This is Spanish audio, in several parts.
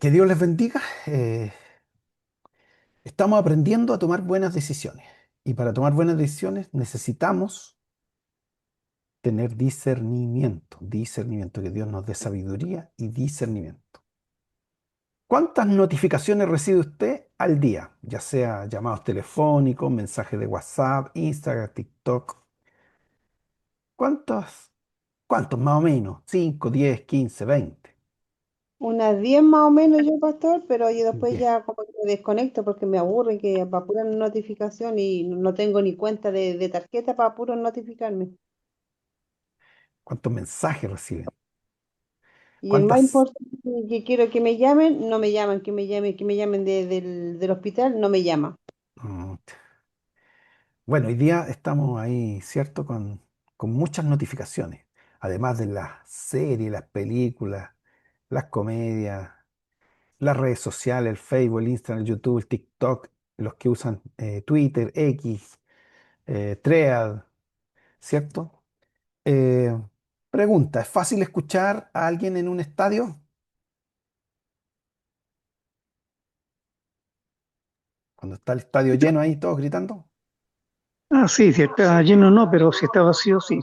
Que Dios les bendiga. Estamos aprendiendo a tomar buenas decisiones. Y para tomar buenas decisiones necesitamos tener discernimiento. Discernimiento, que Dios nos dé sabiduría y discernimiento. ¿Cuántas notificaciones recibe usted al día? Ya sea llamados telefónicos, mensajes de WhatsApp, Instagram, TikTok. ¿Cuántos? ¿Cuántos más o menos? 5, 10, 15, 20. Unas 10 más o menos yo, pastor, pero yo después 10. ya como que me desconecto porque me aburre que para pura notificación y no tengo ni cuenta de tarjeta para puro notificarme. ¿Cuántos mensajes reciben? Y el más ¿Cuántas? importante que quiero que me llamen, no me llaman, que me llamen del hospital, no me llaman. Mm, Bueno, hoy día estamos ahí, ¿cierto? Con muchas notificaciones, además de las series, las películas, las comedias, las redes sociales, el Facebook, el Instagram, el YouTube, el TikTok, los que usan Twitter, X, Thread, ¿cierto? Eh, Pregunta, ¿es fácil escuchar a alguien en un estadio cuando está el estadio lleno ahí, todos gritando? Ah, sí, si está lleno no, pero si está vacío, sí.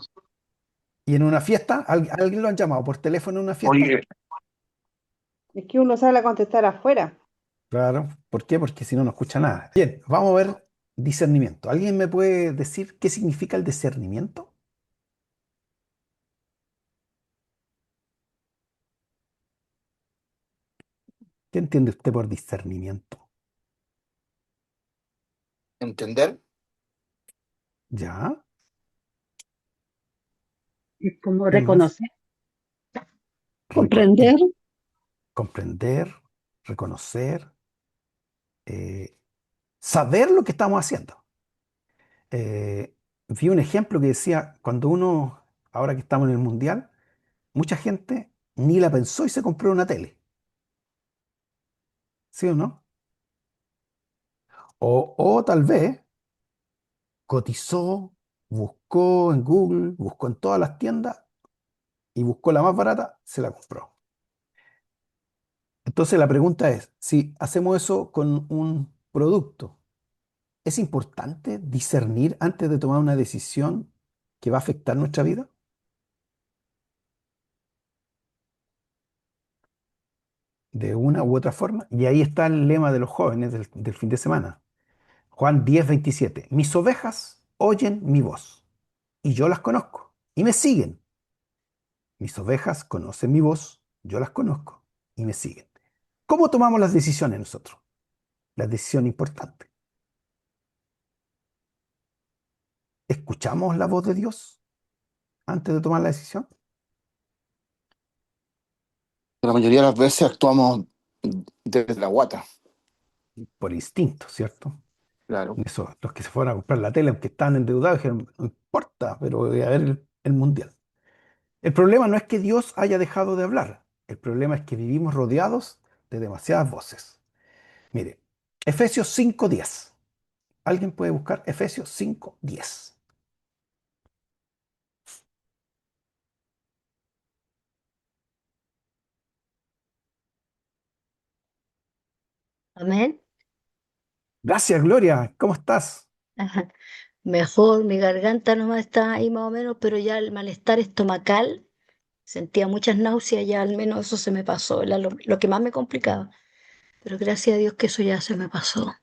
¿Y en una fiesta? ¿Alguien lo han llamado por teléfono en una fiesta? Oye, Es que uno sale a contestar afuera. Claro, ¿por qué? Porque si no, no escucha nada. Bien, vamos a ver discernimiento. ¿Alguien me puede decir qué significa el discernimiento? ¿Qué entiende usted por discernimiento? Entender, ¿Ya? Es como ¿Quién más? reconocer, Es comprender. comprender, reconocer, eh, saber lo que estamos haciendo. Vi un ejemplo que decía, cuando uno, ahora que estamos en el mundial, mucha gente ni la pensó y se compró una tele. ¿Sí o no? O tal vez cotizó, buscó en Google, buscó en todas las tiendas y buscó la más barata, se la compró. Entonces la pregunta es, si hacemos eso con un producto, ¿es importante discernir antes de tomar una decisión que va a afectar nuestra vida? De una u otra forma. Y ahí está el lema de los jóvenes del fin de semana. Juan 10:27. Mis ovejas oyen mi voz y yo las conozco y me siguen. Mis ovejas conocen mi voz, yo las conozco y me siguen. ¿Cómo tomamos las decisiones nosotros? La decisión importante. ¿Escuchamos la voz de Dios antes de tomar la decisión? la mayoría de las veces actuamos desde la guata, Por instinto, ¿cierto? claro. Eso, los que se fueron a comprar la tele, aunque estaban endeudados, dijeron, no importa, pero voy a ver el mundial. El problema no es que Dios haya dejado de hablar. El problema es que vivimos rodeados de demasiadas voces. Mire, Efesios 5:10. ¿Alguien puede buscar Efesios 5:10? Amén. Gracias, Gloria. ¿Cómo estás? Ajá. Mejor, mi garganta nomás está ahí más o menos, pero ya el malestar estomacal, sentía muchas náuseas, ya al menos eso se me pasó, era lo que más me complicaba. Pero gracias a Dios que eso ya se me pasó.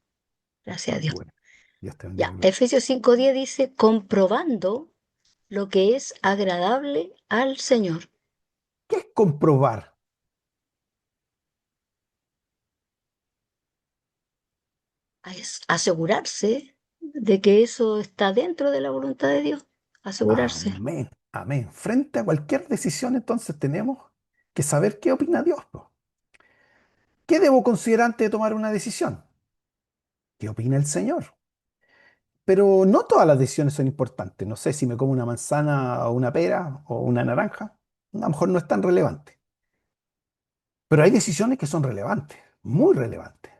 Gracias a Qué Dios. bueno. Dios te bendiga, Ya, Gloria. Efesios 5:10 dice, comprobando lo que es agradable al Señor. ¿Qué es comprobar? Es asegurarse de que eso está dentro de la voluntad de Dios. Asegurarse. Amén. Amén. Frente a cualquier decisión, entonces tenemos que saber qué opina Dios, po. ¿Qué debo considerar antes de tomar una decisión? ¿Qué opina el Señor? Pero no todas las decisiones son importantes. No sé si me como una manzana o una pera o una naranja. A lo mejor no es tan relevante. Pero hay decisiones que son relevantes, muy relevantes.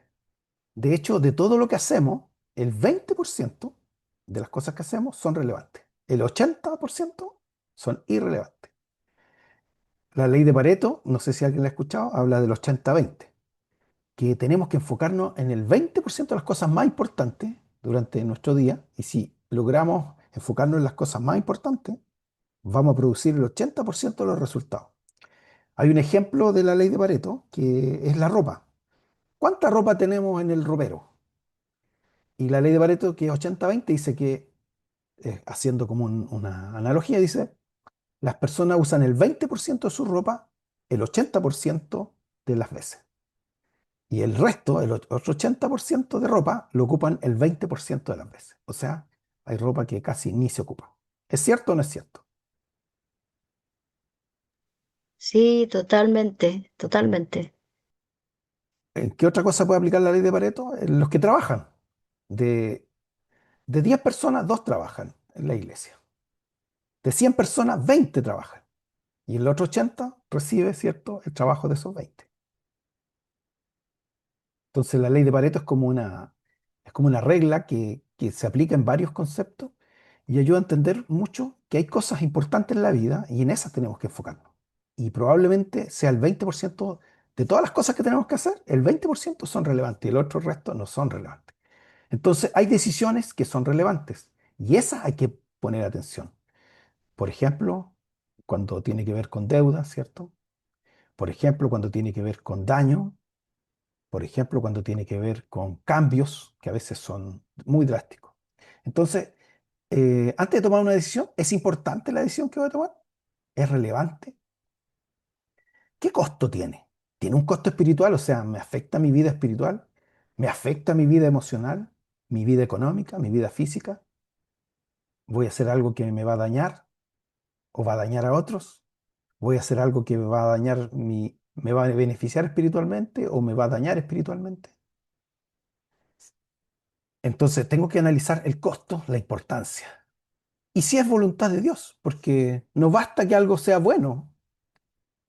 De hecho, de todo lo que hacemos, el 20% de las cosas que hacemos son relevantes. El 80% son irrelevantes. La ley de Pareto, no sé si alguien la ha escuchado, habla del 80-20. que tenemos que enfocarnos en el 20% de las cosas más importantes durante nuestro día, y si logramos enfocarnos en las cosas más importantes, vamos a producir el 80% de los resultados. Hay un ejemplo de la ley de Pareto, que es la ropa. ¿Cuánta ropa tenemos en el ropero? Y la ley de Pareto, que es 80-20, dice que, haciendo como una analogía, dice, las personas usan el 20% de su ropa el 80% de las veces. Y el resto, el otro 80% de ropa, lo ocupan el 20% de las veces. O sea, hay ropa que casi ni se ocupa. ¿Es cierto o no es cierto? Sí, totalmente, totalmente. ¿En qué otra cosa puede aplicar la ley de Pareto? En los que trabajan. De, de 10 personas, 2 trabajan en la iglesia. De 100 personas, 20 trabajan. Y el otro 80 recibe, ¿cierto?, el trabajo de esos 20. Entonces la ley de Pareto es como una regla que se aplica en varios conceptos y ayuda a entender mucho que hay cosas importantes en la vida y en esas tenemos que enfocarnos. Y probablemente sea el 20% de todas las cosas que tenemos que hacer, el 20% son relevantes y el otro resto no son relevantes. Entonces hay decisiones que son relevantes y esas hay que poner atención. Por ejemplo, cuando tiene que ver con deuda, ¿cierto? Por ejemplo, cuando tiene que ver con daño. Por ejemplo, cuando tiene que ver con cambios que a veces son muy drásticos. Entonces, antes de tomar una decisión, ¿es importante la decisión que voy a tomar? ¿Es relevante? ¿Qué costo tiene? ¿Tiene un costo espiritual? O sea, ¿me afecta mi vida espiritual? ¿Me afecta mi vida emocional? ¿Mi vida económica? ¿Mi vida física? ¿Voy a hacer algo que me va a dañar o va a dañar a otros? ¿Voy a hacer algo que me va a dañar me va a beneficiar espiritualmente o me va a dañar espiritualmente? Entonces tengo que analizar el costo, la importancia. Y si es voluntad de Dios, porque no basta que algo sea bueno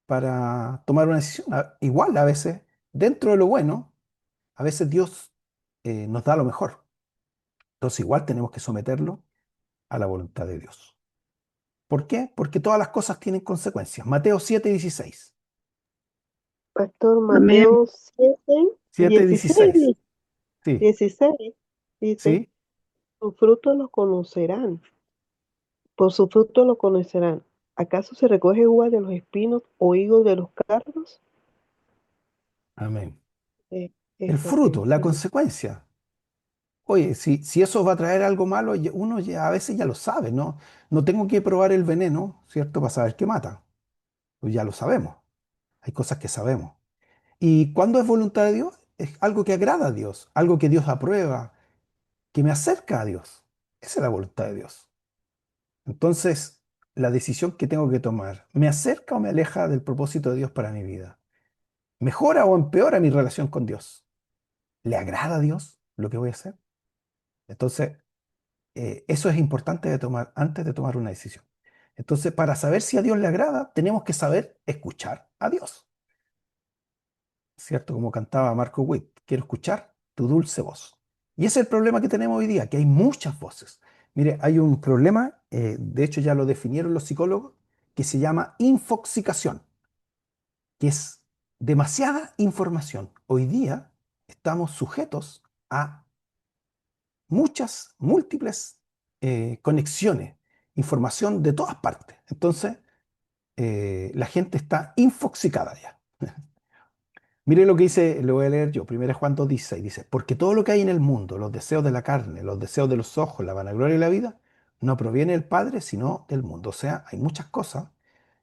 para tomar una decisión. Igual a veces, dentro de lo bueno, a veces Dios nos da lo mejor. Entonces igual tenemos que someterlo a la voluntad de Dios. ¿Por qué? Porque todas las cosas tienen consecuencias. Mateo 7:16. Pastor Amén. Mateo 7, 7:16. 16, Sí, 16, dice, sí. sus frutos los conocerán, por su fruto los conocerán. ¿Acaso se recoge uva de los espinos o higo de los cardos? Amén. El Es lo que fruto, la dice. consecuencia. Oye, si eso va a traer algo malo, uno ya, a veces ya lo sabe, ¿no? No tengo que probar el veneno, ¿cierto? Para saber qué mata. Pues ya lo sabemos. Hay cosas que sabemos. ¿Y cuando es voluntad de Dios? Es algo que agrada a Dios, algo que Dios aprueba, que me acerca a Dios. Esa es la voluntad de Dios. Entonces, la decisión que tengo que tomar, ¿me acerca o me aleja del propósito de Dios para mi vida? ¿Mejora o empeora mi relación con Dios? ¿Le agrada a Dios lo que voy a hacer? Entonces, eso es importante de tomar antes de tomar una decisión. Entonces, para saber si a Dios le agrada, tenemos que saber escuchar a Dios, ¿cierto? Como cantaba Marco Witt, quiero escuchar tu dulce voz. Y ese es el problema que tenemos hoy día, que hay muchas voces. Mire, hay un problema, de hecho ya lo definieron los psicólogos, que se llama infoxicación, que es demasiada información. Hoy día estamos sujetos a muchas, múltiples conexiones, información de todas partes. Entonces, la gente está infoxicada ya. Mire lo que dice, lo voy a leer yo. Primero Juan 2:16 dice, porque todo lo que hay en el mundo, los deseos de la carne, los deseos de los ojos, la vanagloria y la vida, no proviene del Padre, sino del mundo. O sea, hay muchas cosas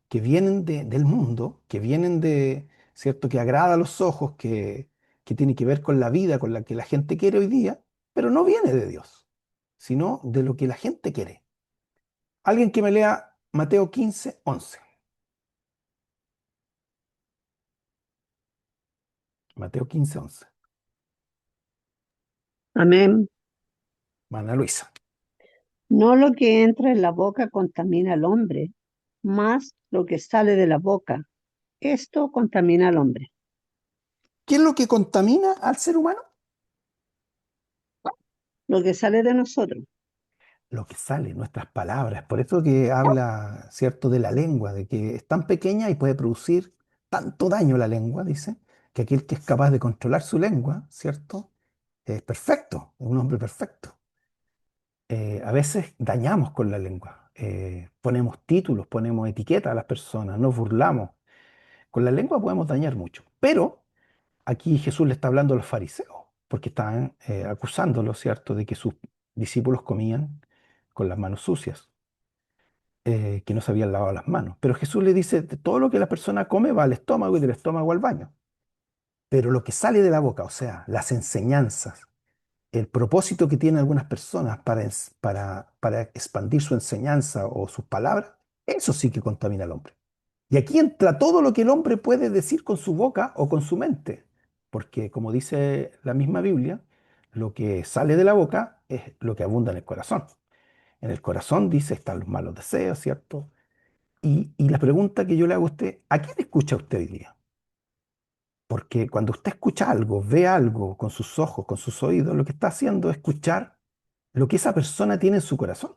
que vienen del mundo, que vienen de, ¿cierto? Que agrada a los ojos, que tiene que ver con la vida, con la que la gente quiere hoy día, pero no viene de Dios, sino de lo que la gente quiere. Alguien que me lea Mateo 15:11. Mateo 15:11. Amén. Mana Luisa. No lo que entra en la boca contamina al hombre, más lo que sale de la boca. Esto contamina al hombre. ¿Qué es lo que contamina al ser humano? Lo que sale de nosotros. Lo que sale, nuestras palabras. Por eso que habla, ¿cierto?, de la lengua, de que es tan pequeña y puede producir tanto daño la lengua, dice, que aquel que es capaz de controlar su lengua, ¿cierto? Es perfecto, es un hombre perfecto. A veces dañamos con la lengua, ponemos títulos, ponemos etiquetas a las personas, nos burlamos. Con la lengua podemos dañar mucho, pero aquí Jesús le está hablando a los fariseos, porque estaban acusándolos, ¿cierto?, de que sus discípulos comían con las manos sucias, que no se habían lavado las manos. Pero Jesús le dice, todo lo que la persona come va al estómago y del estómago al baño. Pero lo que sale de la boca, o sea, las enseñanzas, el propósito que tienen algunas personas para expandir su enseñanza o sus palabras, eso sí que contamina al hombre. Y aquí entra todo lo que el hombre puede decir con su boca o con su mente, porque como dice la misma Biblia, lo que sale de la boca es lo que abunda en el corazón. En el corazón dice están los malos deseos, ¿cierto? Y la pregunta que yo le hago a usted, ¿a quién escucha usted hoy día? Porque cuando usted escucha algo, ve algo con sus ojos, con sus oídos, lo que está haciendo es escuchar lo que esa persona tiene en su corazón.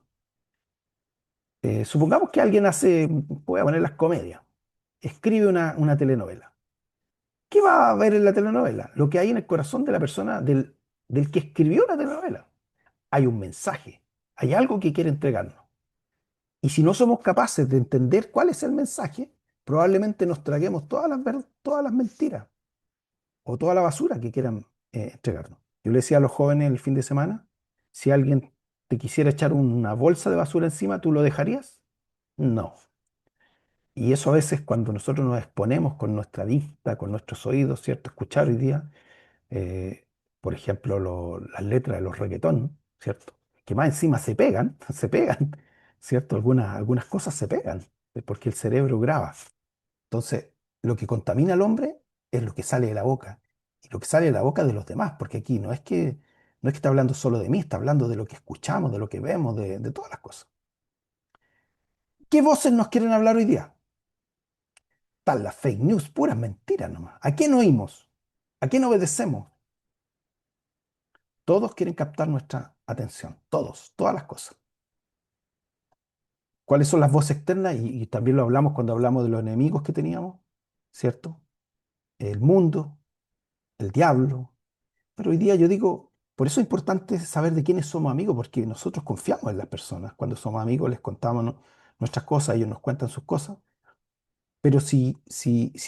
Supongamos que alguien hace, voy a poner las comedias, escribe una telenovela. ¿Qué va a ver en la telenovela? Lo que hay en el corazón de la persona, del que escribió la telenovela. Hay un mensaje, hay algo que quiere entregarnos. Y si no somos capaces de entender cuál es el mensaje, probablemente nos traguemos todas las mentiras o toda la basura que quieran entregarnos. Yo le decía a los jóvenes el fin de semana, si alguien te quisiera echar una bolsa de basura encima, ¿tú lo dejarías? No. Y eso a veces cuando nosotros nos exponemos con nuestra vista, con nuestros oídos, ¿cierto? Escuchar hoy día, eh, por ejemplo, las letras de los reggaetón, ¿cierto? Que más encima se pegan, se pegan, ¿cierto? Algunas cosas se pegan, porque el cerebro graba. Entonces, lo que contamina al hombre es lo que sale de la boca, y lo que sale de la boca de los demás, porque aquí no es que está hablando solo de mí, está hablando de lo que escuchamos, de lo que vemos, de todas las cosas. ¿Qué voces nos quieren hablar hoy día? Están las fake news, puras mentiras nomás. ¿A quién oímos? ¿A quién obedecemos? Todos quieren captar nuestra atención, todas las cosas. ¿Cuáles son las voces externas? Y también lo hablamos cuando hablamos de los enemigos que teníamos, ¿cierto? El mundo, el diablo. Pero hoy día yo digo, por eso es importante saber de quiénes somos amigos, porque nosotros confiamos en las personas. Cuando somos amigos les contamos nuestras cosas, ellos nos cuentan sus cosas. Pero si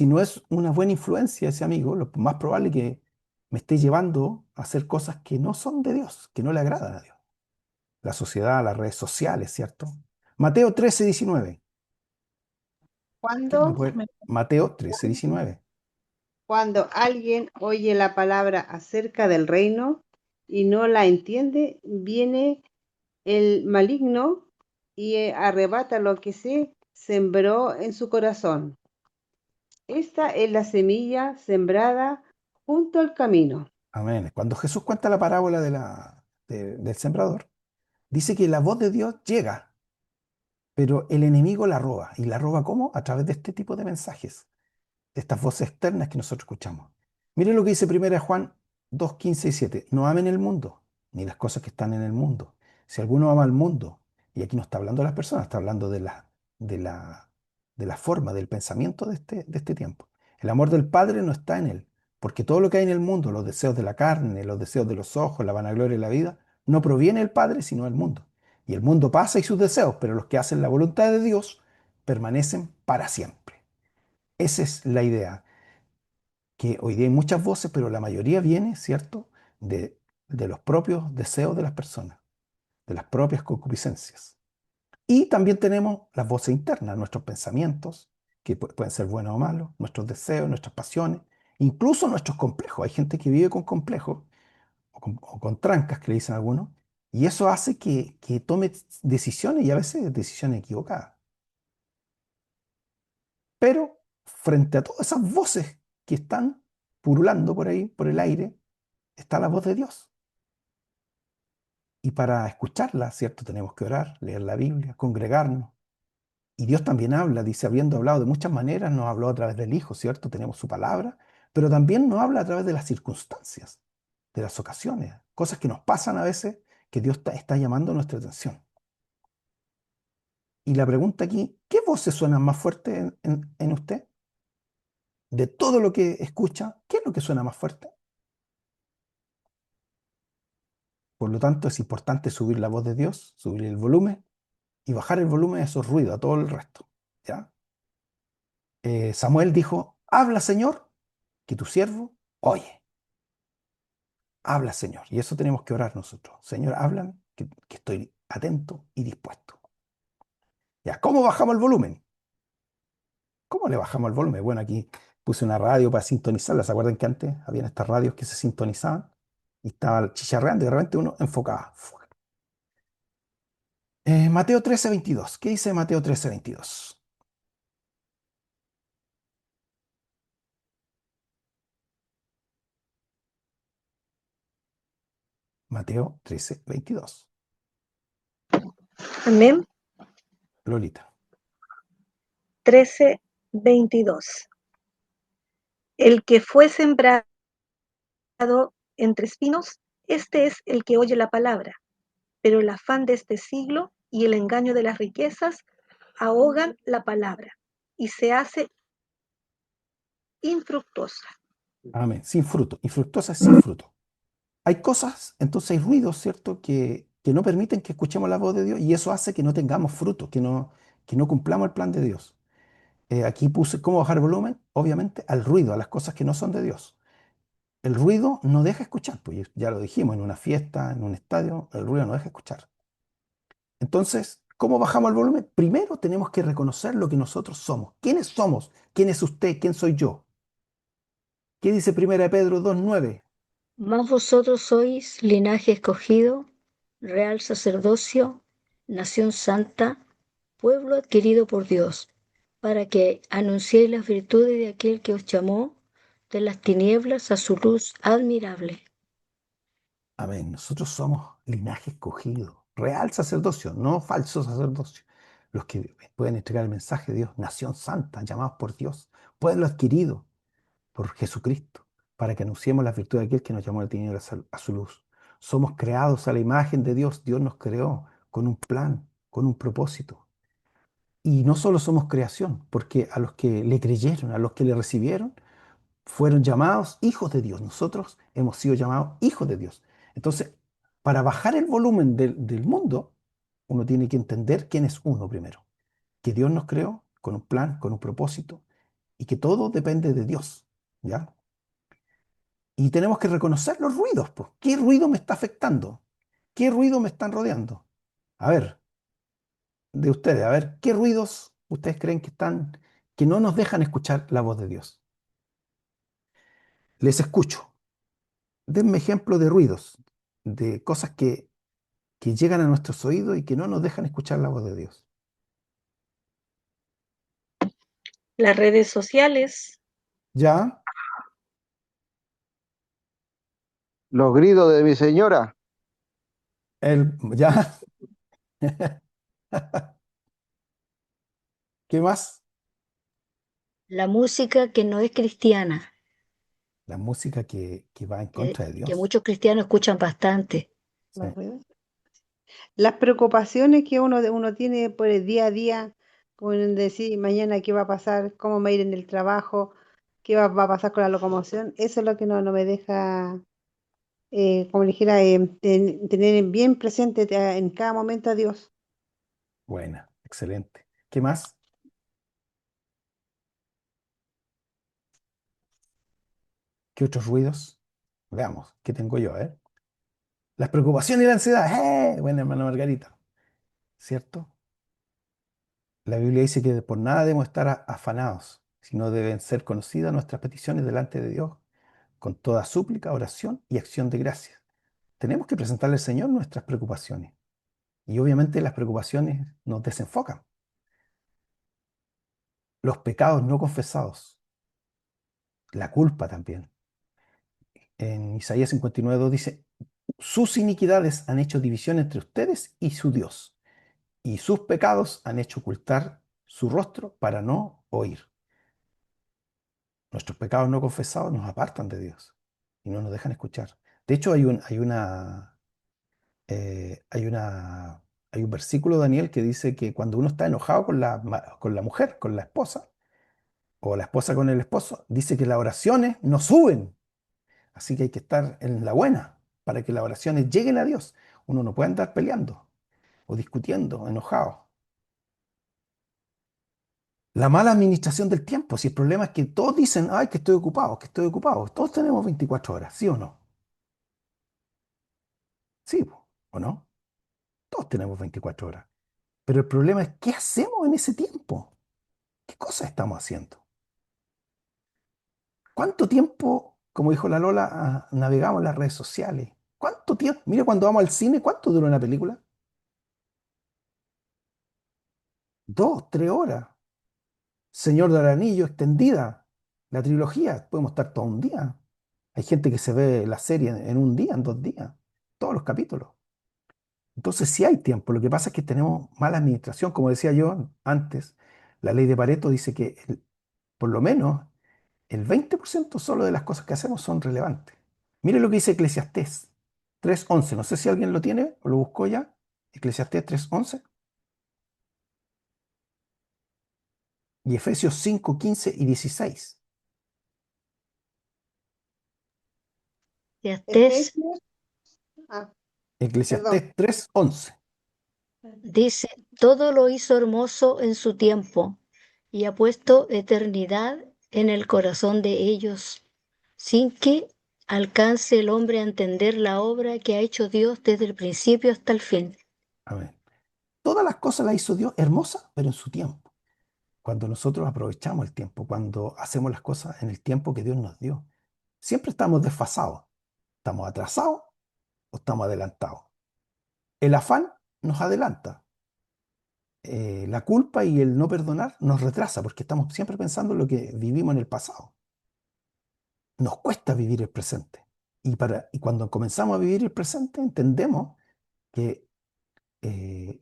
no es una buena influencia ese amigo, lo más probable es que me esté llevando a hacer cosas que no son de Dios, que no le agradan a Dios. La sociedad, las redes sociales, ¿cierto? Mateo 13:19. ¿Quién me Cuando, puede? Mateo 13:19. cuando alguien oye la palabra acerca del reino y no la entiende, viene el maligno y arrebata lo que se sembró en su corazón. Esta es la semilla sembrada junto al camino. Amén. Cuando Jesús cuenta la parábola del sembrador, dice que la voz de Dios llega, pero el enemigo la roba. ¿Y la roba cómo? A través de este tipo de mensajes, de estas voces externas que nosotros escuchamos. Miren lo que dice 1 Juan 2:15 y 7. No amen el mundo, ni las cosas que están en el mundo. Si alguno ama al mundo, y aquí no está hablando de las personas, está hablando de la, de la forma, del pensamiento de este tiempo. El amor del Padre no está en él, porque todo lo que hay en el mundo, los deseos de la carne, los deseos de los ojos, la vanagloria de la vida, no proviene del Padre, sino del mundo. Y el mundo pasa y sus deseos, pero los que hacen la voluntad de Dios permanecen para siempre. Esa es la idea, que hoy día hay muchas voces, pero la mayoría viene, ¿cierto?, de los propios deseos de las personas, de las propias concupiscencias. Y también tenemos las voces internas, nuestros pensamientos, que pueden ser buenos o malos, nuestros deseos, nuestras pasiones, incluso nuestros complejos. Hay gente que vive con complejos o con trancas, que le dicen algunos, y eso hace que tome decisiones y a veces decisiones equivocadas. Pero frente a todas esas voces que están purulando por ahí, por el aire, está la voz de Dios. Y para escucharla, ¿cierto? Tenemos que orar, leer la Biblia, congregarnos. Y Dios también habla, dice, habiendo hablado de muchas maneras, nos habló a través del Hijo, ¿cierto? Tenemos su palabra, pero también nos habla a través de las circunstancias, de las ocasiones, cosas que nos pasan a veces que Dios está llamando nuestra atención. Y la pregunta aquí, ¿qué voces suenan más fuertes en usted? de todo lo que escucha, ¿qué es lo que suena más fuerte? Por lo tanto, es importante subir la voz de Dios, subir el volumen y bajar el volumen a esos ruidos, a todo el resto. ¿Ya? Samuel dijo, habla Señor, que tu siervo oye. Habla Señor. Y eso tenemos que orar nosotros. Señor, háblame, que estoy atento y dispuesto. ¿Ya? ¿Cómo bajamos el volumen? ¿Cómo le bajamos el volumen? Bueno, aquí puse una radio para sintonizarla. ¿Se acuerdan que antes habían estas radios que se sintonizaban? Y estaba chicharreando y de repente uno enfocaba. Mateo 13:22. ¿Qué dice Mateo 13:22? Mateo 13:22. Amén. Lolita. 13:22. El que fue sembrado entre espinos, este es el que oye la palabra, pero el afán de este siglo y el engaño de las riquezas ahogan la palabra y se hace infructuosa. Amén. Sin fruto. Infructuosa es sin fruto. Hay cosas, entonces hay ruidos, ¿cierto?, que no permiten que escuchemos la voz de Dios y eso hace que no tengamos fruto, que no cumplamos el plan de Dios. Aquí puse cómo bajar el volumen, obviamente, al ruido, a las cosas que no son de Dios. El ruido no deja escuchar, pues ya lo dijimos, en una fiesta, en un estadio, el ruido no deja escuchar. Entonces, ¿cómo bajamos el volumen? Primero tenemos que reconocer lo que nosotros somos. ¿Quiénes somos? ¿Quién es usted? ¿Quién soy yo? ¿Qué dice 1 de Pedro 2:9? Mas vosotros sois linaje escogido, real sacerdocio, nación santa, pueblo adquirido por Dios, para que anunciéis las virtudes de aquel que os llamó de las tinieblas a su luz admirable. Amén. Nosotros somos linaje escogido, real sacerdocio, no falso sacerdocio. Los que pueden entregar el mensaje de Dios, nación santa, llamados por Dios, pueblo adquirido por Jesucristo, para que anunciemos las virtudes de aquel que nos llamó de tinieblas a su luz. Somos creados a la imagen de Dios. Dios nos creó con un plan, con un propósito. Y no solo somos creación, porque a los que le creyeron, a los que le recibieron, fueron llamados hijos de Dios. Nosotros hemos sido llamados hijos de Dios. Entonces, para bajar el volumen del mundo, uno tiene que entender quién es uno primero. Que Dios nos creó con un plan, con un propósito, y que todo depende de Dios. ¿Ya? Y tenemos que reconocer los ruidos, pues. ¿Qué ruido me está afectando? ¿Qué ruido me están rodeando? A ver, de ustedes, a ver, ¿qué ruidos ustedes creen que no nos dejan escuchar la voz de Dios? Les escucho. Denme ejemplo de ruidos, de cosas que llegan a nuestros oídos y que no nos dejan escuchar la voz de Dios. Las redes sociales, ¿Ya? Los gritos de mi señora. ¿Ya? ¿Qué más? La música que no es cristiana, La música que va en que, contra de que Dios. muchos cristianos escuchan bastante. Sí. Los ruidos. Las preocupaciones que uno tiene por el día a día, como en decir mañana qué va a pasar, cómo me va a ir en el trabajo, qué va a pasar con la locomoción, eso es lo que no me deja, como le dijera, tener bien presente en cada momento a Dios. Buena, excelente. ¿Qué más? ¿Qué otros ruidos? Veamos, ¿qué tengo yo? Las preocupaciones y la ansiedad. Buena, hermana Margarita. ¿Cierto? La Biblia dice que por nada debemos estar afanados, sino deben ser conocidas nuestras peticiones delante de Dios con toda súplica, oración y acción de gracias. Tenemos que presentarle al Señor nuestras preocupaciones. Y obviamente las preocupaciones nos desenfocan. Los pecados no confesados, la culpa también. En Isaías 59:2 dice, sus iniquidades han hecho división entre ustedes y su Dios, y sus pecados han hecho ocultar su rostro para no oír. Nuestros pecados no confesados nos apartan de Dios y no nos dejan escuchar. De hecho, hay un versículo, Daniel, que dice que cuando uno está enojado con la mujer, con la esposa, o la esposa con el esposo, dice que las oraciones no suben. Así que hay que estar en la buena para que las oraciones lleguen a Dios. Uno no puede andar peleando o discutiendo, enojado. La mala administración del tiempo. Si el problema es que todos dicen, ay, que estoy ocupado, que estoy ocupado. Todos tenemos 24 horas, ¿sí o no? Sí, ¿o no? Todos tenemos 24 horas. Pero el problema es, ¿qué hacemos en ese tiempo? ¿Qué cosas estamos haciendo? ¿Cuánto tiempo, como dijo la Lola, navegamos en las redes sociales? ¿Cuánto tiempo? Mira, cuando vamos al cine, ¿cuánto dura una película? 2, 3 horas. Señor del Anillo extendida, la trilogía, podemos estar todo un día. Hay gente que se ve la serie en un día, en 2 días, todos los capítulos. Entonces sí hay tiempo. Lo que pasa es que tenemos mala administración. Como decía yo antes, la ley de Pareto dice que por lo menos el 20% solo de las cosas que hacemos son relevantes. Mire lo que dice Eclesiastés 3:11. No sé si alguien lo tiene o lo buscó ya. Eclesiastés 3:11 y Efesios 5:15 y 16. Eclesiastés Efesios, ah, perdón. Eclesiastés 3:11. dice, todo lo hizo hermoso en su tiempo y ha puesto eternidad en el corazón de ellos, sin que alcance el hombre a entender la obra que ha hecho Dios desde el principio hasta el fin. Amén. Todas las cosas las hizo Dios hermosas, pero en su tiempo. Cuando nosotros aprovechamos el tiempo, cuando hacemos las cosas en el tiempo que Dios nos dio. Siempre estamos desfasados. ¿Estamos atrasados o estamos adelantados? El afán nos adelanta. La culpa y el no perdonar nos retrasa porque estamos siempre pensando en lo que vivimos en el pasado. Nos cuesta vivir el presente. Y cuando comenzamos a vivir el presente, entendemos que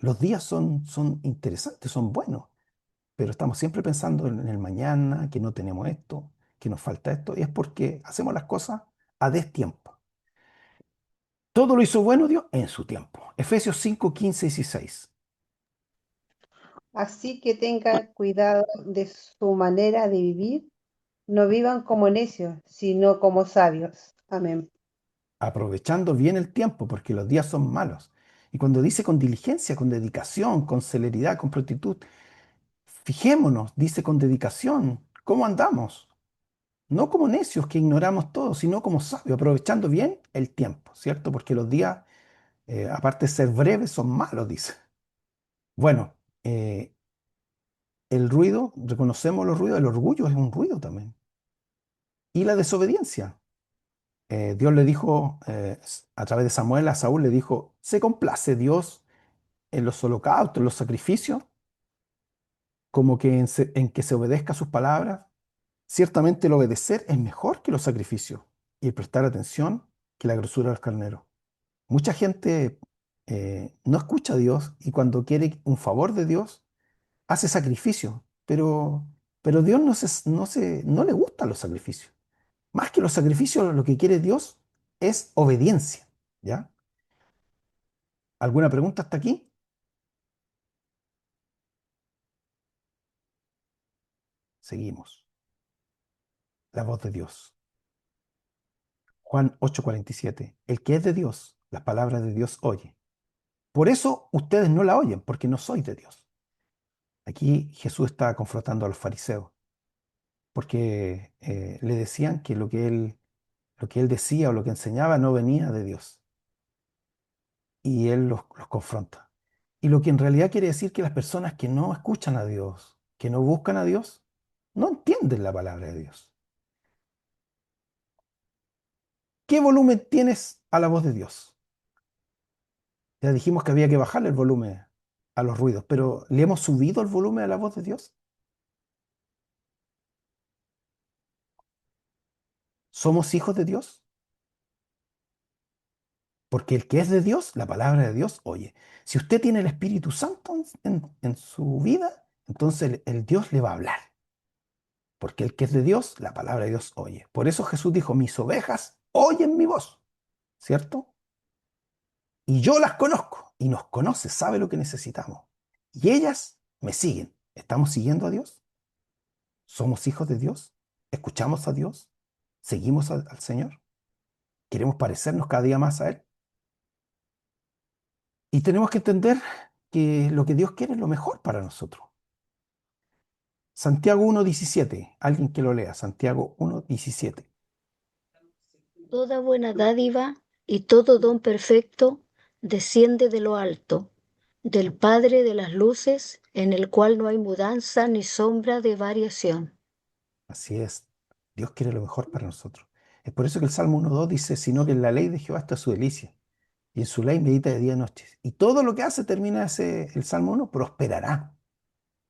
los días son interesantes, son buenos, pero estamos siempre pensando en el mañana, que no tenemos esto, que nos falta esto, y es porque hacemos las cosas a destiempo. Todo lo hizo bueno Dios en su tiempo. Efesios 5:15 y 16. Así que tenga cuidado de su manera de vivir. No vivan como necios, sino como sabios. Amén. Aprovechando bien el tiempo, porque los días son malos. Y cuando dice con diligencia, con dedicación, con celeridad, con prontitud, fijémonos, dice con dedicación, ¿cómo andamos? No como necios que ignoramos todo, sino como sabios, aprovechando bien el tiempo, ¿cierto? Porque los días, aparte de ser breves, son malos, dice. Bueno, el ruido, reconocemos los ruidos, el orgullo es un ruido también. Y la desobediencia. Dios le dijo, a través de Samuel, a Saúl le dijo, ¿se complace Dios en los holocaustos, en los sacrificios, como que en que se obedezca a sus palabras? Ciertamente el obedecer es mejor que los sacrificios y el prestar atención que la grosura del carnero. Mucha gente no escucha a Dios y cuando quiere un favor de Dios, hace sacrificios, pero Dios no le gustan los sacrificios. Más que los sacrificios, lo que quiere Dios es obediencia, ¿ya? ¿Alguna pregunta hasta aquí? Seguimos. La voz de Dios. Juan 8:47. El que es de Dios, las palabras de Dios oye. Por eso ustedes no la oyen, porque no sois de Dios. Aquí Jesús está confrontando a los fariseos, porque le decían que lo que él decía o lo que enseñaba no venía de Dios. Y él los confronta. Y lo que en realidad quiere decir que las personas que no escuchan a Dios, que no buscan a Dios, no entienden la palabra de Dios. ¿Qué volumen tienes a la voz de Dios? Ya dijimos que había que bajarle el volumen a los ruidos, pero ¿le hemos subido el volumen a la voz de Dios? ¿Somos hijos de Dios? Porque el que es de Dios, la palabra de Dios, oye, si usted tiene el Espíritu Santo en su vida, entonces el Dios le va a hablar. Porque el que es de Dios, la palabra de Dios oye. Por eso Jesús dijo, mis ovejas oyen mi voz, ¿cierto? Y yo las conozco y nos conoce, sabe lo que necesitamos. Y ellas me siguen. ¿Estamos siguiendo a Dios? ¿Somos hijos de Dios? ¿Escuchamos a Dios? ¿Seguimos al Señor? ¿Queremos parecernos cada día más a Él? Y tenemos que entender que lo que Dios quiere es lo mejor para nosotros. Santiago 1:17, alguien que lo lea, Santiago 1:17. Toda buena dádiva y todo don perfecto desciende de lo alto, del Padre de las luces, en el cual no hay mudanza ni sombra de variación. Así es, Dios quiere lo mejor para nosotros. Es por eso que el Salmo 1:2 dice, sino que en la ley de Jehová está su delicia, y en su ley medita de día y noche. Y todo lo que hace, termina el Salmo 1, prosperará,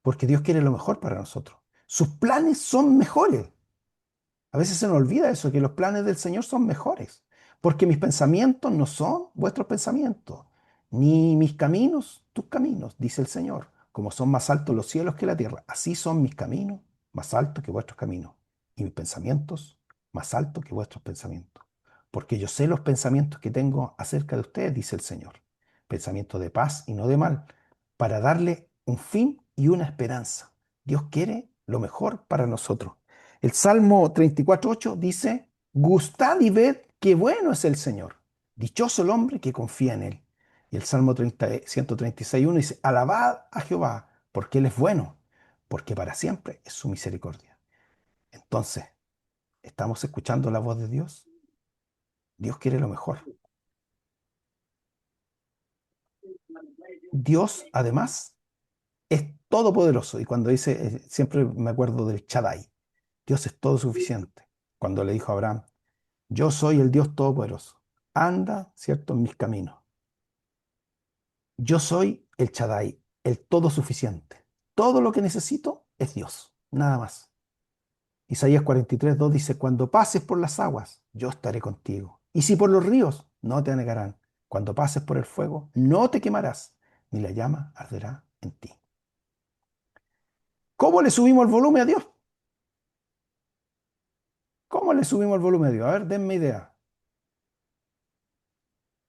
porque Dios quiere lo mejor para nosotros. Sus planes son mejores. A veces se nos olvida eso, que los planes del Señor son mejores, porque mis pensamientos no son vuestros pensamientos, ni mis caminos tus caminos, dice el Señor. Como son más altos los cielos que la tierra, así son mis caminos más altos que vuestros caminos, y mis pensamientos más altos que vuestros pensamientos. Porque yo sé los pensamientos que tengo acerca de ustedes, dice el Señor, pensamientos de paz y no de mal, para darle un fin y una esperanza. Dios quiere lo mejor para nosotros. El Salmo 34:8 dice, gustad y ved qué bueno es el Señor. Dichoso el hombre que confía en Él. Y el Salmo 136:1 dice, alabad a Jehová, porque Él es bueno, porque para siempre es su misericordia. Entonces, ¿estamos escuchando la voz de Dios? Dios quiere lo mejor. Dios, además, es todopoderoso. Y cuando dice, siempre me acuerdo del Shaddai. Dios es todo suficiente. Cuando le dijo a Abraham, yo soy el Dios Todopoderoso. Anda, ¿cierto?, en mis caminos. Yo soy el Shaddai, el todo suficiente. Todo lo que necesito es Dios, nada más. Isaías 43:2 dice, cuando pases por las aguas, yo estaré contigo. Y si por los ríos, no te anegarán. Cuando pases por el fuego, no te quemarás, ni la llama arderá en ti. ¿Cómo le subimos el volumen a Dios? ¿Cómo le subimos el volumen a Dios? A ver, denme idea.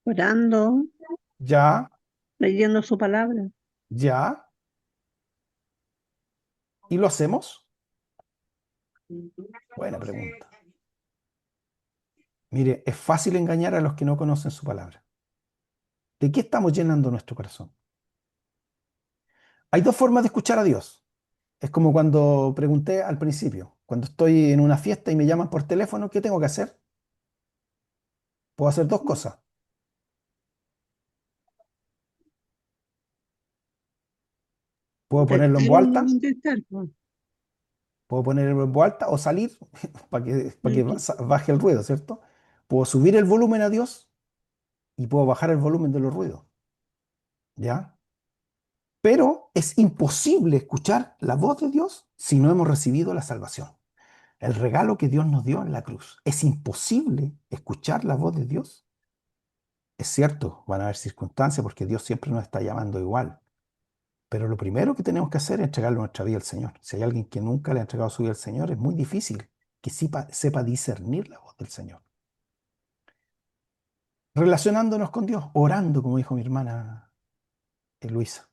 Orando, Ya, leyendo su palabra. ya. ¿Y lo hacemos? Buena pregunta. Mire, es fácil engañar a los que no conocen su palabra. ¿De qué estamos llenando nuestro corazón? Hay dos formas de escuchar a Dios. Es como cuando pregunté al principio, cuando estoy en una fiesta y me llaman por teléfono, ¿qué tengo que hacer? Puedo hacer dos cosas. Puedo ponerlo en Contestar voz o no alta, contestar, pues. puedo ponerlo en voz alta o salir para que Ujú. baje el ruido, ¿cierto? Puedo subir el volumen a Dios y puedo bajar el volumen de los ruidos, ¿ya? Pero es imposible escuchar la voz de Dios si no hemos recibido la salvación, el regalo que Dios nos dio en la cruz. Es imposible escuchar la voz de Dios. Es cierto, van a haber circunstancias porque Dios siempre nos está llamando igual. Pero lo primero que tenemos que hacer es entregarle nuestra vida al Señor. Si hay alguien que nunca le ha entregado su vida al Señor, es muy difícil que sepa discernir la voz del Señor. Relacionándonos con Dios, orando, como dijo mi hermana Luisa.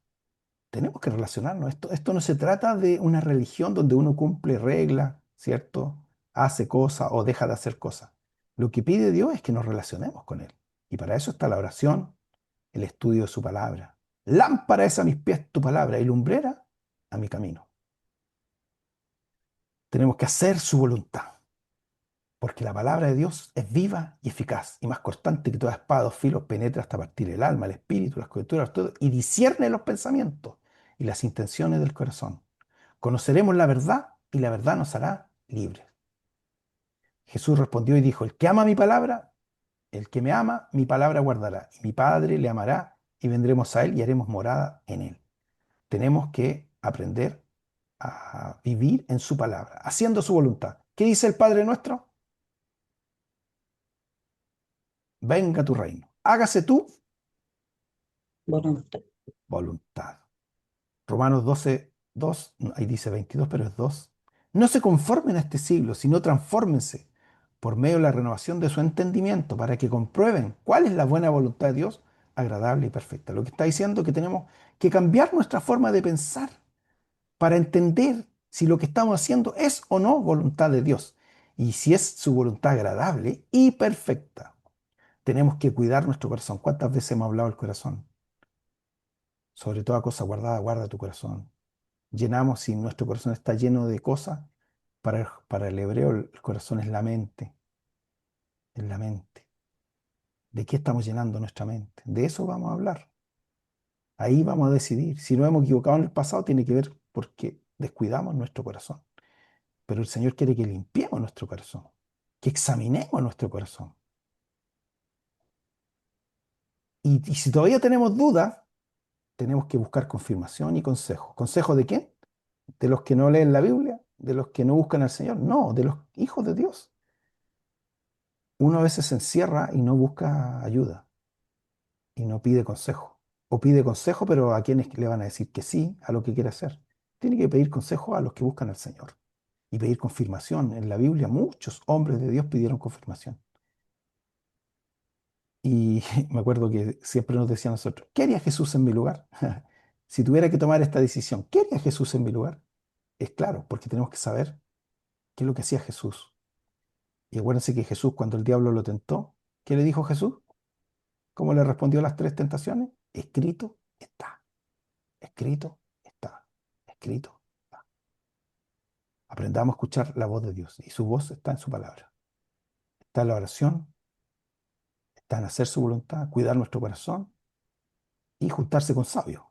Tenemos que relacionarnos. Esto no se trata de una religión donde uno cumple reglas, ¿cierto? Hace cosas o deja de hacer cosas. Lo que pide Dios es que nos relacionemos con Él. Y para eso está la oración, el estudio de su palabra. Lámpara es a mis pies tu palabra y lumbrera a mi camino. Tenemos que hacer su voluntad, porque la palabra de Dios es viva y eficaz y más cortante que toda espada o filo, penetra hasta partir el alma, el espíritu, las coyunturas, todo, y discierne los pensamientos y las intenciones del corazón. Conoceremos la verdad y la verdad nos hará libres. Jesús respondió y dijo, el que ama mi palabra, el que me ama, mi palabra guardará, y mi Padre le amará, y vendremos a él y haremos morada en él. Tenemos que aprender a vivir en su palabra, haciendo su voluntad. ¿Qué dice el Padre nuestro? Venga tu reino. Hágase tu Voluntad. voluntad. Romanos 12:2, ahí dice 22, pero es 2. No se conformen a este siglo, sino transfórmense por medio de la renovación de su entendimiento para que comprueben cuál es la buena voluntad de Dios, agradable y perfecta. Lo que está diciendo es que tenemos que cambiar nuestra forma de pensar para entender si lo que estamos haciendo es o no voluntad de Dios y si es su voluntad agradable y perfecta. Tenemos que cuidar nuestro corazón. ¿Cuántas veces hemos hablado del corazón? Sobre toda cosa guardada, guarda tu corazón. Llenamos, si nuestro corazón está lleno de cosas, para el hebreo el corazón es la mente, es la mente. ¿De qué estamos llenando nuestra mente? De eso vamos a hablar. Ahí vamos a decidir. Si nos hemos equivocado en el pasado, tiene que ver porque descuidamos nuestro corazón. Pero el Señor quiere que limpiemos nuestro corazón, que examinemos nuestro corazón. Y si todavía tenemos dudas, tenemos que buscar confirmación y consejo. ¿Consejo de quién? ¿De los que no leen la Biblia? ¿De los que no buscan al Señor? No, de los hijos de Dios. Uno a veces se encierra y no busca ayuda y no pide consejo. O pide consejo, pero ¿a quienes le van a decir que sí a lo que quiere hacer? Tiene que pedir consejo a los que buscan al Señor y pedir confirmación. En la Biblia muchos hombres de Dios pidieron confirmación. Y me acuerdo que siempre nos decía a nosotros, ¿qué haría Jesús en mi lugar? Si tuviera que tomar esta decisión, ¿qué haría Jesús en mi lugar? Es claro, porque tenemos que saber qué es lo que hacía Jesús. Y acuérdense que Jesús, cuando el diablo lo tentó, ¿qué le dijo Jesús? ¿Cómo le respondió a las tres tentaciones? Escrito está, escrito está, escrito está. Aprendamos a escuchar la voz de Dios y su voz está en su palabra. Está en la oración, está en hacer su voluntad, cuidar nuestro corazón y juntarse con sabios.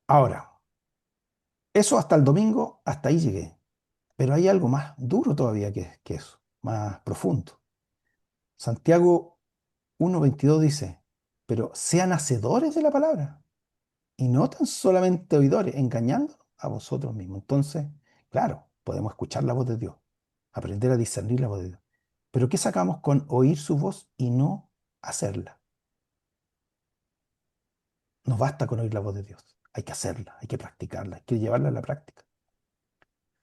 Ahora, eso hasta el domingo, hasta ahí llegué. Pero hay algo más duro todavía que eso, más profundo. Santiago 1:22 dice, pero sean hacedores de la palabra y no tan solamente oidores, engañando a vosotros mismos. Entonces, claro, podemos escuchar la voz de Dios, aprender a discernir la voz de Dios. Pero ¿qué sacamos con oír su voz y no hacerla? No basta con oír la voz de Dios, hay que hacerla, hay que practicarla, hay que llevarla a la práctica.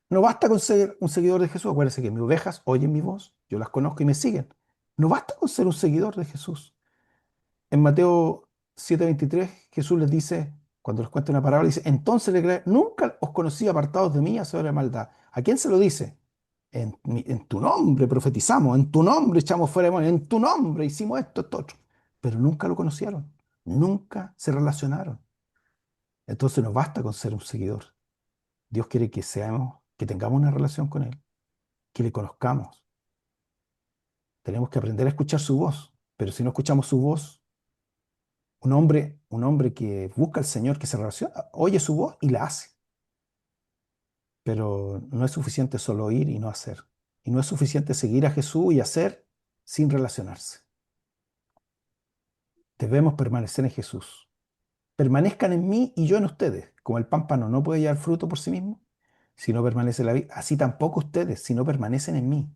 No basta con ser un seguidor de Jesús. Acuérdense que mis ovejas oyen mi voz, yo las conozco y me siguen. No basta con ser un seguidor de Jesús. En Mateo 7:23, Jesús les dice, cuando les cuenta una parábola, dice, entonces le creen, nunca os conocí apartados de mí, hacedores de maldad. ¿A quién se lo dice? En tu nombre profetizamos, en tu nombre echamos fuera demonios, en tu nombre hicimos esto, esto, otro. Pero nunca lo conocieron, nunca se relacionaron. Entonces no basta con ser un seguidor. Dios quiere que seamos, que tengamos una relación con Él, que le conozcamos. Tenemos que aprender a escuchar su voz, pero si no escuchamos su voz, un hombre que busca al Señor, que se relaciona, oye su voz y la hace. Pero no es suficiente solo oír y no hacer. Y no es suficiente seguir a Jesús y hacer sin relacionarse. Debemos permanecer en Jesús. Permanezcan en mí y yo en ustedes. Como el pámpano no puede llevar fruto por sí mismo, si no permanece en la vida, así tampoco ustedes, si no permanecen en mí.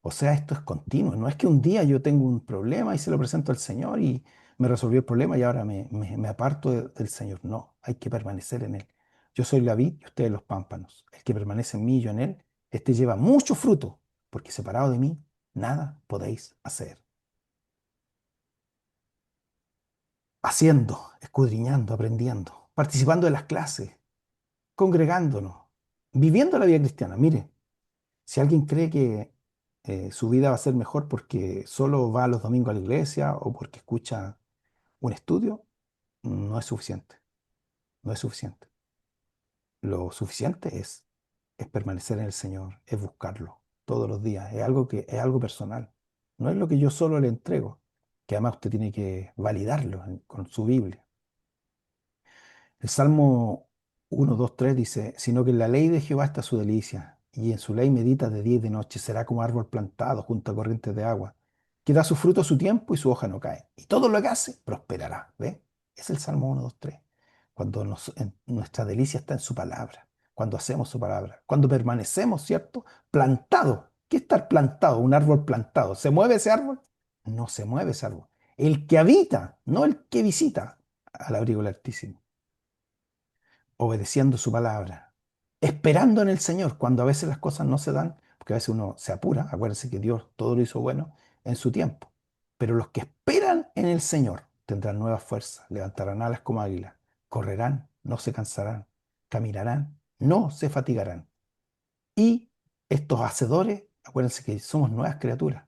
O sea, esto es continuo. No es que un día yo tengo un problema y se lo presento al Señor y me resolvió el problema y ahora me aparto del Señor. No, hay que permanecer en Él. Yo soy la vid y ustedes los pámpanos. El que permanece en mí y yo en Él, este lleva mucho fruto, porque separado de mí, nada podéis hacer. Haciendo, escudriñando, aprendiendo, participando de las clases, congregándonos, viviendo la vida cristiana. Mire, si alguien cree que su vida va a ser mejor porque solo va los domingos a la iglesia o porque escucha un estudio, no es suficiente. No es suficiente. Lo suficiente es permanecer en el Señor, es buscarlo todos los días. Es algo personal. No es lo que yo solo le entrego, que además usted tiene que validarlo con su Biblia. El Salmo 1, 2, 3 dice, sino que en la ley de Jehová está su delicia, y en su ley medita de día y de noche, será como árbol plantado junto a corrientes de agua, que da su fruto a su tiempo y su hoja no cae. Y todo lo que hace prosperará. ¿Ve? Es el Salmo 1, 2, 3. Cuando nuestra delicia está en su palabra, cuando hacemos su palabra, cuando permanecemos, ¿cierto? Plantado. ¿Qué es estar plantado? Un árbol plantado. ¿Se mueve ese árbol? No se mueve ese árbol. El que habita, no el que visita al abrigo del Altísimo, obedeciendo su palabra, esperando en el Señor, cuando a veces las cosas no se dan, porque a veces uno se apura, acuérdense que Dios todo lo hizo bueno en su tiempo, pero los que esperan en el Señor tendrán nuevas fuerzas, levantarán alas como águilas, correrán, no se cansarán, caminarán no se fatigarán. Y estos hacedores, acuérdense que somos nuevas criaturas.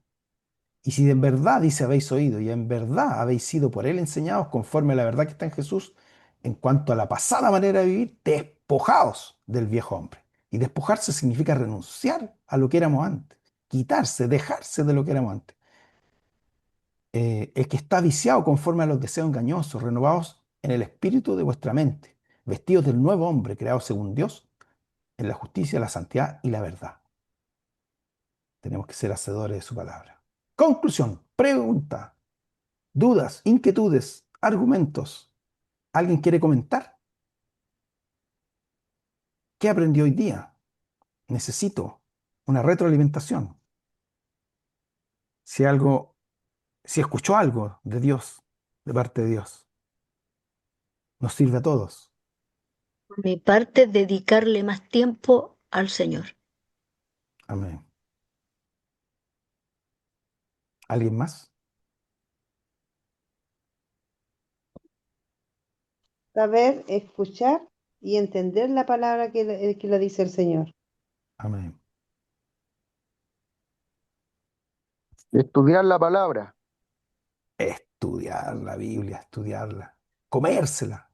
Y si en verdad, dice, habéis oído y en verdad habéis sido por él enseñados conforme a la verdad que está en Jesús, en cuanto a la pasada manera de vivir, despojaos del viejo hombre. Y despojarse significa renunciar a lo que éramos antes, quitarse, dejarse de lo que éramos antes. El que está viciado conforme a los deseos engañosos, renovados en el espíritu de vuestra mente, vestidos del nuevo hombre creado según Dios, en la justicia, la santidad y la verdad. Tenemos que ser hacedores de su palabra. Conclusión, pregunta, dudas, inquietudes, argumentos. ¿Alguien quiere comentar? ¿Qué aprendió hoy día? Necesito una retroalimentación. Si algo, si escuchó algo de Dios, de parte de Dios, nos sirve a todos. Por mi parte, dedicarle más tiempo al Señor. Amén. ¿Alguien más? Saber escuchar y entender la palabra que lo dice el Señor. Amén. Estudiar la palabra. Estudiar la Biblia, estudiarla, comérsela,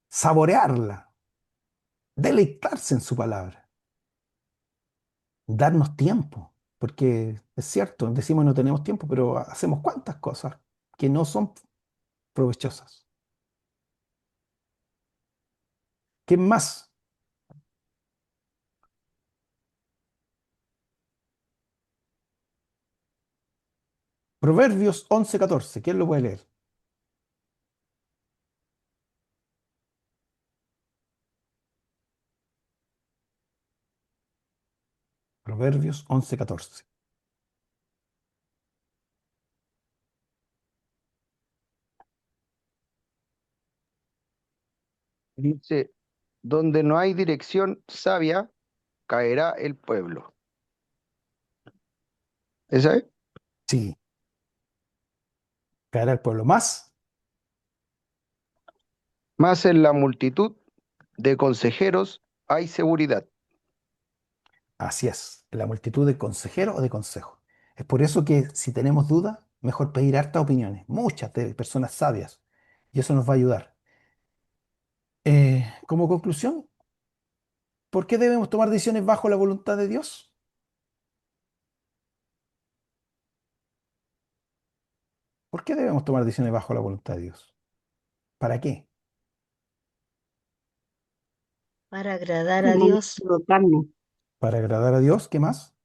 saborearla, deleitarse en su palabra, darnos tiempo, porque es cierto, decimos no tenemos tiempo, pero hacemos cuantas cosas que no son provechosas. ¿Qué más? Proverbios 11:14, ¿quién lo puede leer? Proverbios 11:14. Dice, donde no hay dirección sabia, caerá el pueblo. ¿Esa es? Sí, caerá el pueblo más. Más en la multitud de consejeros hay seguridad. Así es, la multitud de consejeros o de consejos. Es por eso que si tenemos dudas, mejor pedir hartas opiniones, muchas de personas sabias, y eso nos va a ayudar. Como conclusión, ¿por qué debemos tomar decisiones bajo la voluntad de Dios? ¿Por qué debemos tomar decisiones bajo la voluntad de Dios? ¿Para qué? Para agradar a Para no Dios. equivocarnos, ¿Para agradar a Dios? ¿Qué más?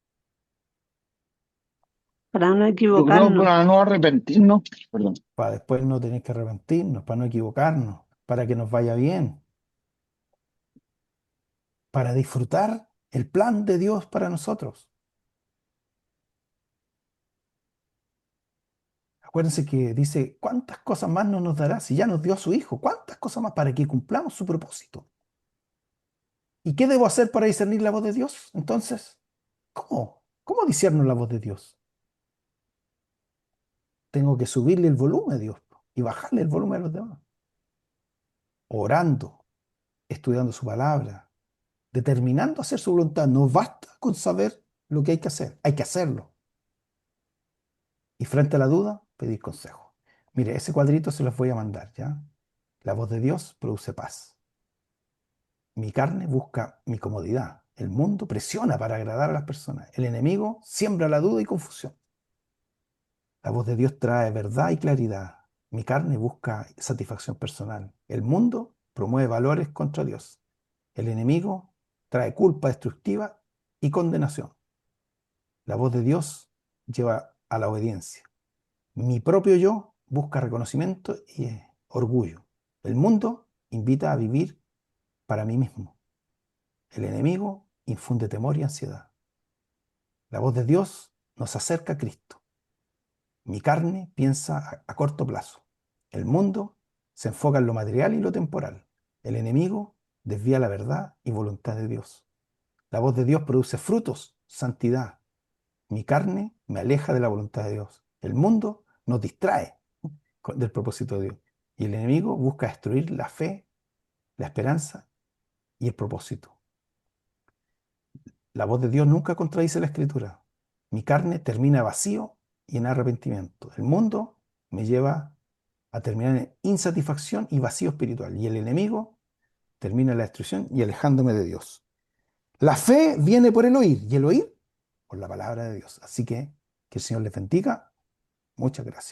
para no Yo creo equivocarnos. para no arrepentirnos, perdón. Para después no tener que arrepentirnos, para no equivocarnos, para que nos vaya bien, para disfrutar el plan de Dios para nosotros. Acuérdense que dice, ¿cuántas cosas más no nos dará si ya nos dio a su Hijo? ¿Cuántas cosas más para que cumplamos su propósito? ¿Y qué debo hacer para discernir la voz de Dios? Entonces, ¿cómo? ¿Cómo discierno la voz de Dios? Tengo que subirle el volumen a Dios y bajarle el volumen a los demás. Orando, estudiando su palabra, determinando hacer su voluntad. No basta con saber lo que hay que hacerlo. Y frente a la duda, pedir consejo. Mire, ese cuadrito se los voy a mandar, ¿ya? La voz de Dios produce paz. Mi carne busca mi comodidad. El mundo presiona para agradar a las personas. El enemigo siembra la duda y confusión. La voz de Dios trae verdad y claridad. Mi carne busca satisfacción personal. El mundo promueve valores contra Dios. El enemigo trae culpa destructiva y condenación. La voz de Dios lleva a la obediencia. Mi propio yo busca reconocimiento y orgullo. El mundo invita a vivir para mí mismo. El enemigo infunde temor y ansiedad. La voz de Dios nos acerca a Cristo. Mi carne piensa a corto plazo. El mundo se enfoca en lo material y lo temporal. El enemigo desvía la verdad y voluntad de Dios. La voz de Dios produce frutos, santidad. Mi carne me aleja de la voluntad de Dios. El mundo nos distrae del propósito de Dios. Y el enemigo busca destruir la fe, la esperanza y el propósito. La voz de Dios nunca contradice la Escritura. Mi carne termina vacío y en arrepentimiento. El mundo me lleva a terminar en insatisfacción y vacío espiritual. Y el enemigo termina en la destrucción y alejándome de Dios. La fe viene por el oír y el oír por la palabra de Dios. Así que el Señor les bendiga. Muchas gracias.